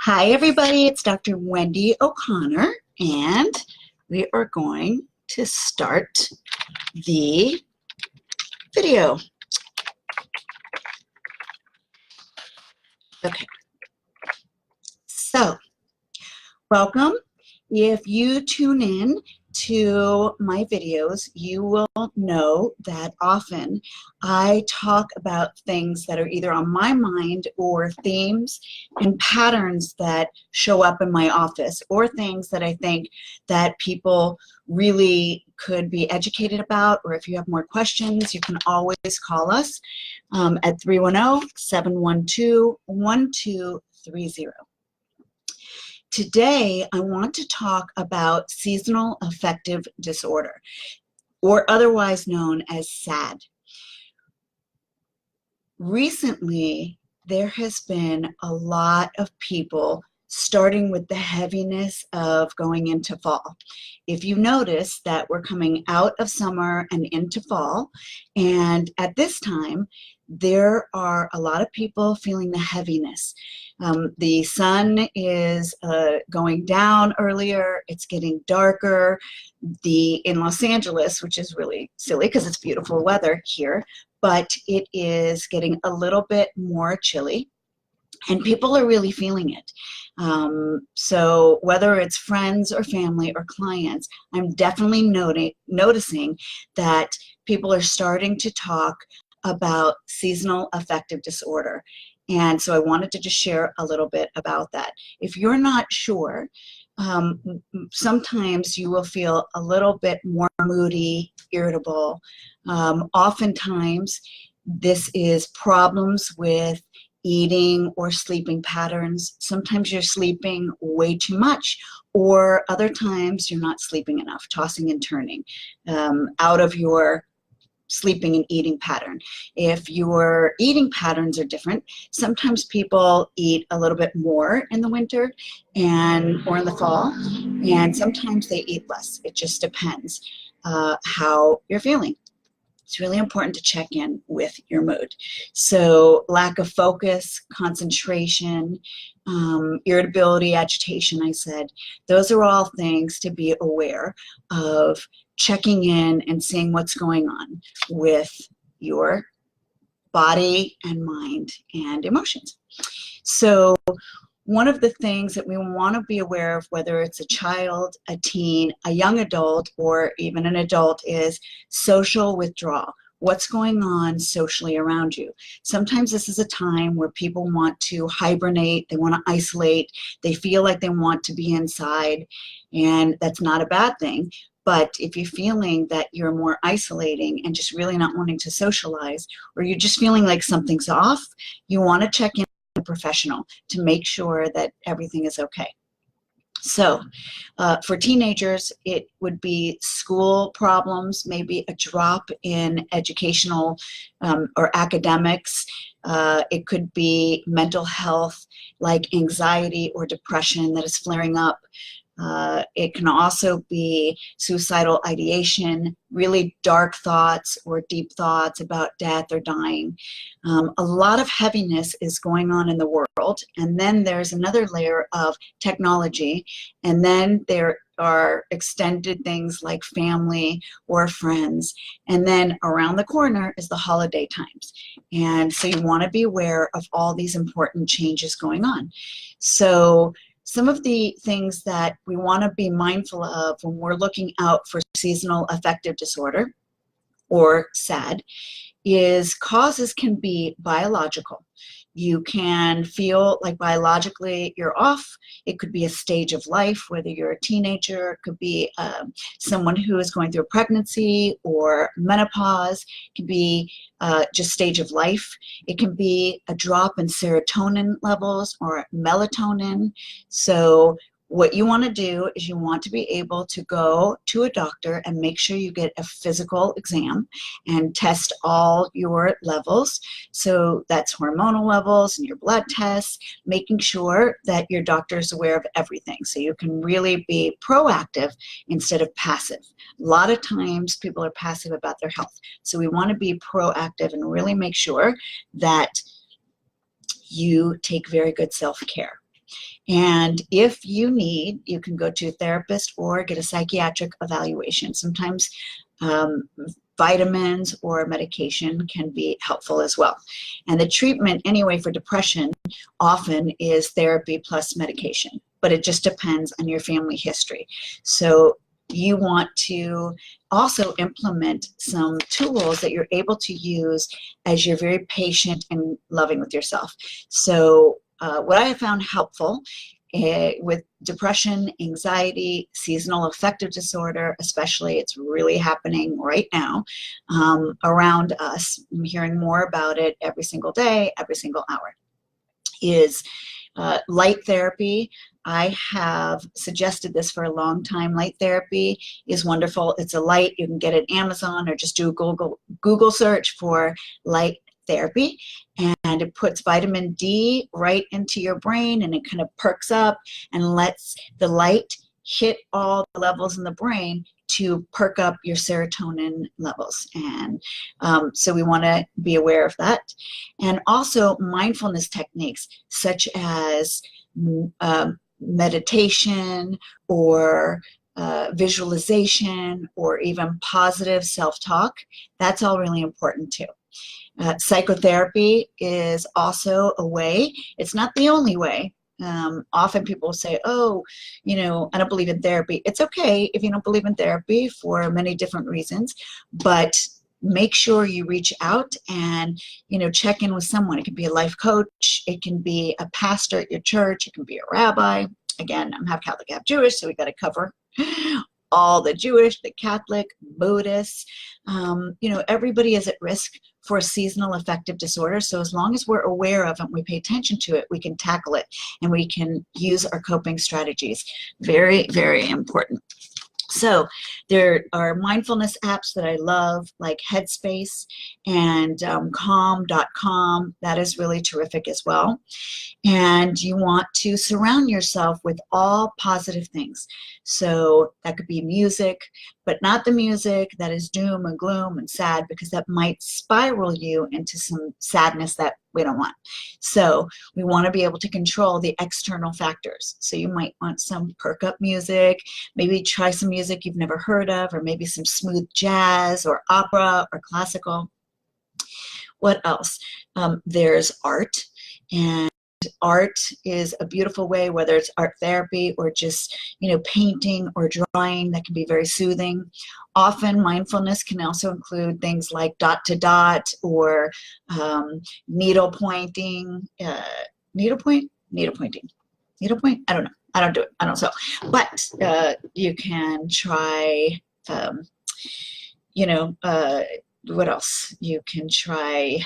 Hi everybody, it's Dr. Wendy O'Connor, and we are going to start the video. Okay, so welcome. If you tune in to my videos, you will know that often I talk about things that are either on my mind or themes and patterns that show up in my office, or things that I think that people really could be educated about. Or if you have more questions, you can always call us at 310-712-1230. Today, I want to talk about seasonal affective disorder, or otherwise known as SAD. Recently, there has been a lot of people starting with the heaviness of going into fall. If you notice that we're coming out of summer and into fall, and at this time, there are a lot of people feeling the heaviness. The sun is going down earlier, it's getting darker. In Los Angeles, which is really silly because it's beautiful weather here, but it is getting a little bit more chilly. And people are really feeling it. So whether it's friends or family or clients, I'm definitely noticing that people are starting to talk about seasonal affective disorder. And so I wanted to just share a little bit about that. If you're not sure, sometimes you will feel a little bit more moody, irritable. Oftentimes, this is problems with eating or sleeping patterns. Sometimes you're sleeping way too much, or other times you're not sleeping enough, tossing and turning out of your sleeping and eating pattern. If your eating patterns are different, sometimes people eat a little bit more in the winter or in the fall, and sometimes they eat less. It just depends how you're feeling. It's really important to check in with your mood. So lack of focus, concentration, irritability, agitation, I said, those are all things to be aware of, checking in and seeing what's going on with your body and mind and emotions. So one of the things that we want to be aware of, whether it's a child, a teen, a young adult, or even an adult, is social withdrawal. What's going on socially around you? Sometimes this is a time where people want to hibernate, they want to isolate, they feel like they want to be inside, and that's not a bad thing. But if you're feeling that you're more isolating and just really not wanting to socialize, or you're just feeling like something's off, you want to check in with a professional to make sure that everything is okay. So for teenagers, it would be school problems, maybe a drop in educational or academics. It could be mental health, like anxiety or depression that is flaring up. It can also be suicidal ideation, really dark thoughts or deep thoughts about death or dying. A lot of heaviness is going on in the world, and then there's another layer of technology, and then there are extended things like family or friends, and then around the corner is the holiday times. And so you want to be aware of all these important changes going on. So some of the things that we want to be mindful of when we're looking out for seasonal affective disorder, or SAD, is causes can be biological. You can feel like biologically you're off. It could be a stage of life, whether you're a teenager, it could be someone who is going through a pregnancy or menopause. It can be just stage of life. It can be a drop in serotonin levels or melatonin. So what you want to do is you want to be able to go to a doctor and make sure you get a physical exam and test all your levels. So that's hormonal levels and your blood tests, making sure that your doctor is aware of everything so you can really be proactive instead of passive. A lot of times people are passive about their health. So we want to be proactive and really make sure that you take very good self-care. And if you need, you can go to a therapist or get a psychiatric evaluation. Sometimes vitamins or medication can be helpful as well. And the treatment anyway for depression often is therapy plus medication, but it just depends on your family history. So you want to also implement some tools that you're able to use as you're very patient and loving with yourself. So what I have found helpful with depression, anxiety, seasonal affective disorder, especially, it's really happening right now around us. I'm hearing more about it every single day, every single hour, is light therapy. I have suggested this for a long time. Light therapy is wonderful. It's a light. You can get it at Amazon or just do a Google search for light therapy, and it puts vitamin D right into your brain, and it kind of perks up and lets the light hit all the levels in the brain to perk up your serotonin levels. And so we want to be aware of that. And also mindfulness techniques such as meditation or visualization or even positive self-talk. That's all really important too. Psychotherapy is also a way. It's not the only way. Often people say, oh, I don't believe in therapy. It's okay if you don't believe in therapy for many different reasons, but make sure you reach out and, check in with someone. It can be a life coach. It can be a pastor at your church. It can be a rabbi. Again, I'm half Catholic, half Jewish, so we got to cover all the Jewish, the Catholic, Buddhists. Everybody is at risk for seasonal affective disorder. So as long as we're aware of it and we pay attention to it, we can tackle it and we can use our coping strategies. Very, very important. So there are mindfulness apps that I love, like Headspace and Calm.com. That is really terrific as well. And you want to surround yourself with all positive things. So that could be music, but not the music that is doom and gloom and sad, because that might spiral you into some sadness that we don't want. So we want to be able to control the external factors. So you might want some perk up music, maybe try some music you've never heard of, or maybe some smooth jazz or opera or classical. What else? There's art, and art is a beautiful way, whether it's art therapy or just, painting or drawing, that can be very soothing. Often mindfulness can also include things like dot to dot or needle pointing, needle point? Needle point? I don't know. I don't do it. I don't sew. But you can try, what else? You can try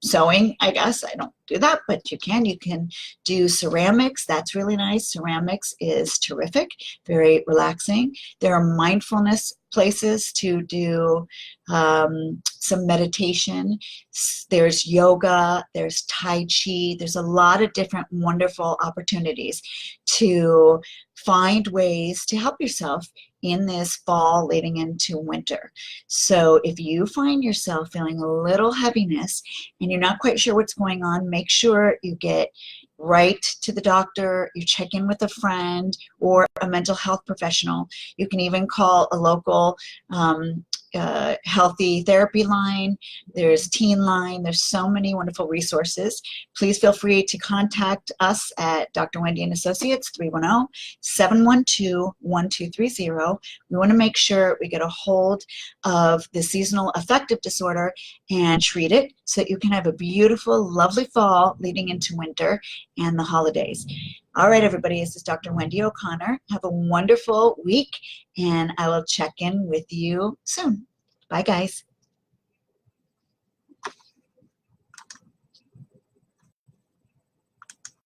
sewing, I guess. I don't do that, but you can do ceramics. That's really nice. Ceramics is terrific, very relaxing. There are mindfulness places to do some meditation. There's yoga, there's Tai Chi. There's a lot of different wonderful opportunities to find ways to help yourself in this fall leading into winter. So if you find yourself feeling a little heaviness and you're not quite sure what's going on, make sure you get right to the doctor, you check in with a friend or a mental health professional. You can even call a local healthy therapy line. There's teen line. There's so many wonderful resources. Please feel free to contact us at Dr. Wendy and Associates, 310-712-1230. We want to make sure we get a hold of the seasonal affective disorder and treat it so that you can have a beautiful, lovely fall leading into winter and the holidays. All right, everybody, this is Dr. Wendy O'Connor. Have a wonderful week, and I will check in with you soon. Bye, guys.